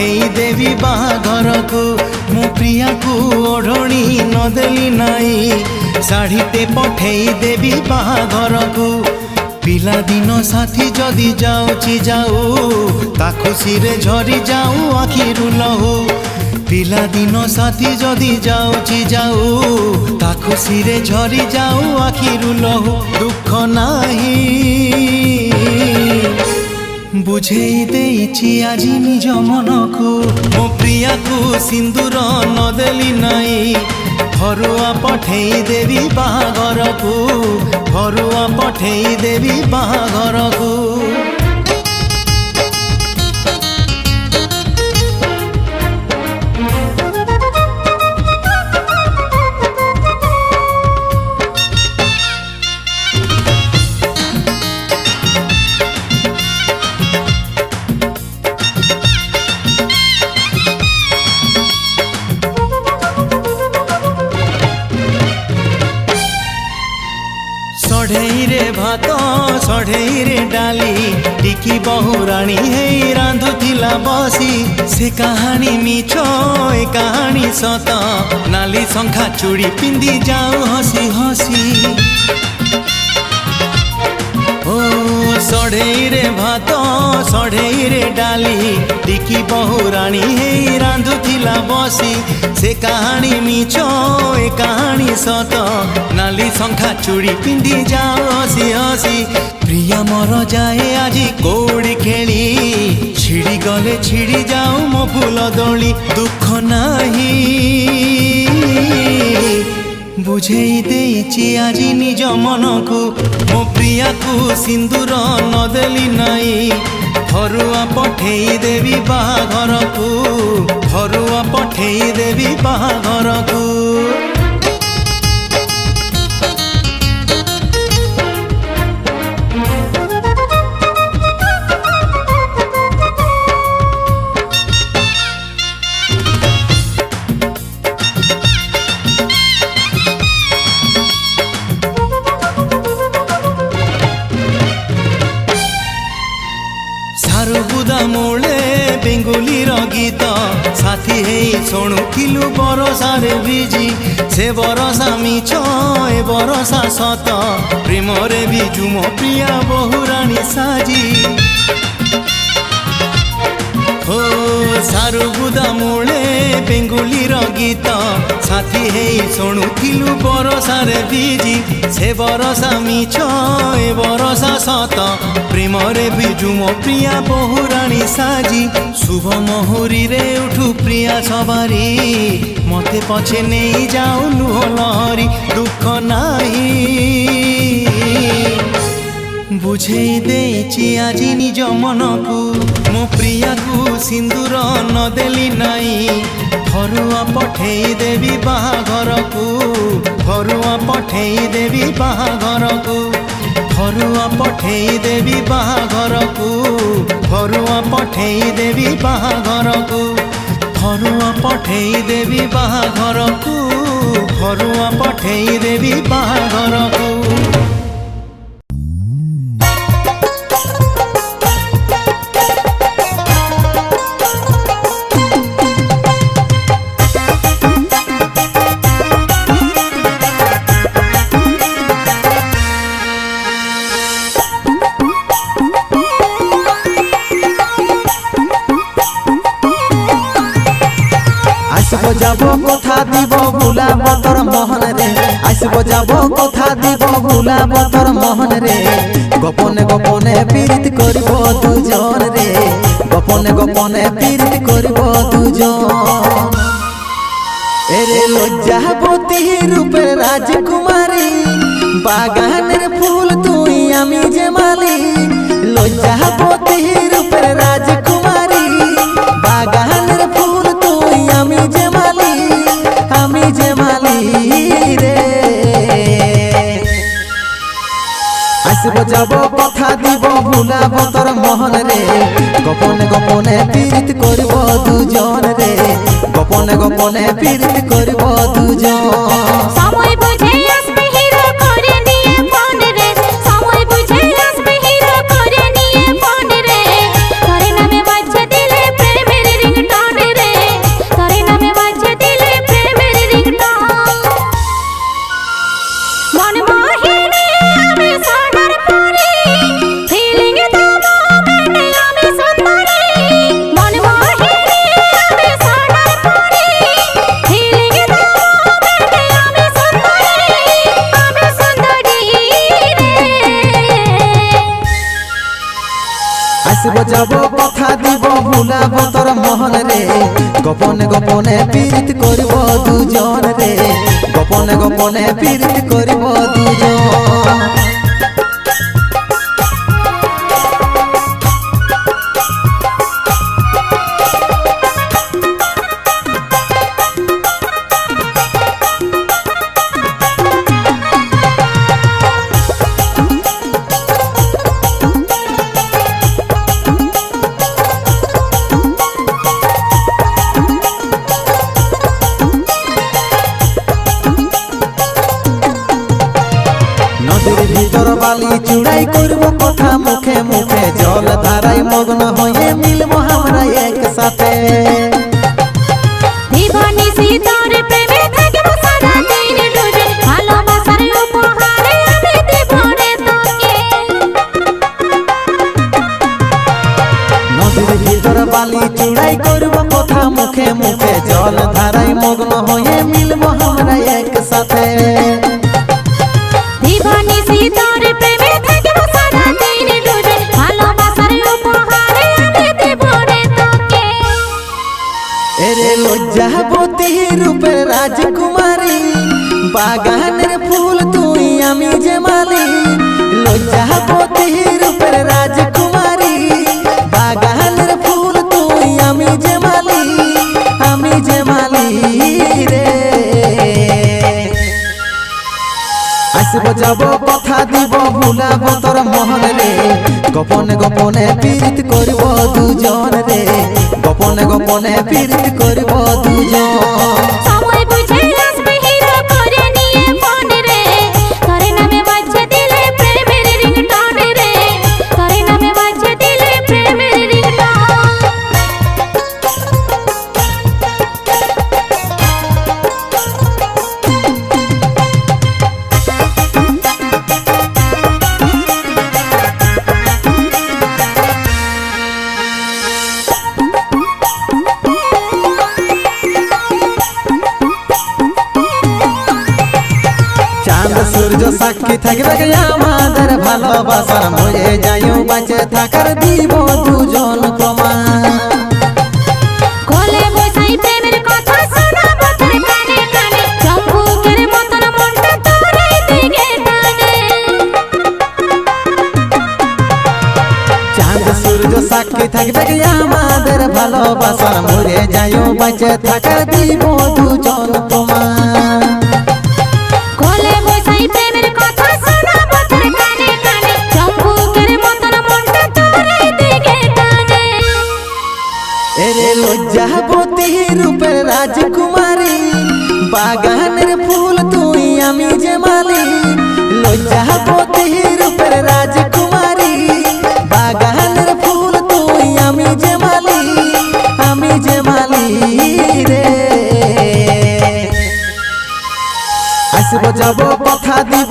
पठेई देवी बाहाघर को मो प्रिया को ओढ़णी नदेली नाई शाढ़ीटे पठेई देवी बाहाघर को पिला दिन साथी जदि जाऊची जाऊ ता खुशी रे झरी जाऊ आखिरु लहू पिला दिन साथी जदि जाऊची जाऊ ता खुशी रे झरी जाऊ आखिरु लहू दुख नाही बुझेई देइछि आजी निज मन को मो प्रिया को सिंदूर नदेली नाई घरुआ पठेई देवी बाहाघर को घरुआ पठेई देवी बाहाघर को सढ़ई रे भात सढ़ई रे डाली टिकी बहुराणी हे रांधुथिला बसी से कहानी मिछ ए कहानी सत नाली शंखा चूड़ी पिंदी जाऊ हसी हसी ओ सढ़ई रे भात सढ़ई रे डाली टिकी बहुराणी हे रांधुथिला बसी से कहानी मिछ ए कहानी सत नाली शंखा चूड़ी पिंदी जाओ हसी हसी प्रिया मोर जाए आजी कौड़ी खेली छिड़ी गले छिड़ी जाऊ मो फूल दोली दुख नाही बुझेई देइछि आजी निज मन को मो प्रिया को सिंदूर नदेली नाई घरुआ पठेई देवी बाहाघर को घरुआ पठेई देवी बाहाघर को सारुबुदा मूले बेंगुली गीत साथी हे शुणुलु बरसा रे भिजी से बरसा मिछ ए बरसा सत प्रेम रे बिजु मो प्रिया बहुराणी साजी हो सारुबुदा मूले बेंगुली गीत साथी हे शुणुलु बरसा रे भिजी से बरसा मिछ ए बरसा सत प्रेम रे बिजु मो प्रिया बहुराणी साजी शुभ मुहूरी रे उठू प्रिया सवारी मते पछे नहीं जाऊ लुह लहरी दुख नाही बुझेई देइछि आजी निज मन को मो प्रिया को सिंदूर नदेली नाई घरुआ पठेई देवी बाहाघर को घरुआ पठेई देवी बाहाघर को घरुआ पठेई देवी बाहाघर को घरुआ पठेई देवी बाहाघर को घरुआ पठेई देवी बाहाघर को घरुआ पठेई देवी बाहाघर को যাব কথা দিব ভুলাব তোর মোহন রে আসব যাব কথা দিব ভুলাব তোর মোহন রে গোপনে গোপনে পীড়িত করিব দুজন রে গোপনে গোপনে পীড়িত করিব দুজন এরে লজ্জাবতী রূপে রাজকুমারী বাগানের ফুল তুই আমি যে মালি লজ্জাবতী রূপে রাজকুমারী বাগানের ফুল তুই আমি যে মালি রে আসব যাব কথা দিব ভুলাব তোর মোহন রে গোপনে গোপনে পীড়িত করিব দুজন রে গোপনে গোপনে পীড়িত করিব দুজন সময় বুঝে আসবে হিরো করে নিয়ে ফোন রে সময় বুঝে আসবে হিরো করে নিয়ে ফোন রে করে নামে বাজছে দিলে প্রেমের রিংটন যাব কথা দিব ভুলাব তোর মহল রে গোপনে গোপনে পীড়িত করব দুজন রে গোপনে গোপনে পীড়িত করব দুজন নদীর ভিতর বালি চুড়াই করব কথা মুখে মুখে জল ধারায় মগ্ন হয়ে মিলবো আমরা একসাথে জীবনী শীতর প্রেমে থাকব সারা দিন ডুবে ভালোবাসার উপহারে আমি দেব রে তোকে নদীর ভিতর বালি চুড়াই করব কথা মুখে মুখে জল ধারায় মগ্ন হয়ে মিলবো আমরা একসাথে জীবনী শীতর প্রেমে থাকব সারা দিন ডুবে ভালোবাসার উপহারে আমি দেব রে তোকে এরে লজ্জাবতী রূপের রাজকুমারী বাগানের ফুল তুই আমি যে মালি লজ্জাবতী রূপের রাজকুমারী বাগানের ফুল তুই আমি যে মালি রে আসব যাব কথা দিব ভুলাব তোর মহল রে গোপনে গোপনে পীড়িত করব দুজন রে গোপনে গোপনে পীড়িত করব দুজন সময় বুঝে আসবে হিরো করে নিয়ে ফোন রে তোর নামে বাজছে দিলে প্রেমের রিংটোন রে তোর নামে বাজছে দিলে প্রেমের রিংটোন চাঁদ সূর্য সাক্ষী থাকবে গে আমাদের ভালোবাসার মরে যাইও বাঁচে থাকার দিব দুজন প্রমাণ কোলে বসাই প্রেমের কথা শোনাবো তোর কানে কানে চম্বুকের মতন মনটা তোর দিকে টানে চাঁদ সূর্য সাক্ষী থাকবে গে আমাদের ভালোবাসার মরে যাইও বাঁচে থাকার দিব দুজন প্রমাণ কোলে বসাই প্রেমের কথা শোনাবো তোর কানে কানে চম্বুকের মতন মনটা তোর দিকে টানে এরে লজ্জাবতী রূপের রাজকুমারী বাগানের ফুল তুই আমি যে মালি লজ্জাবতী রূপের রাজকুমারী বাগানের ফুল তুই আমি যে মালি রে আসব যাব কথা দিব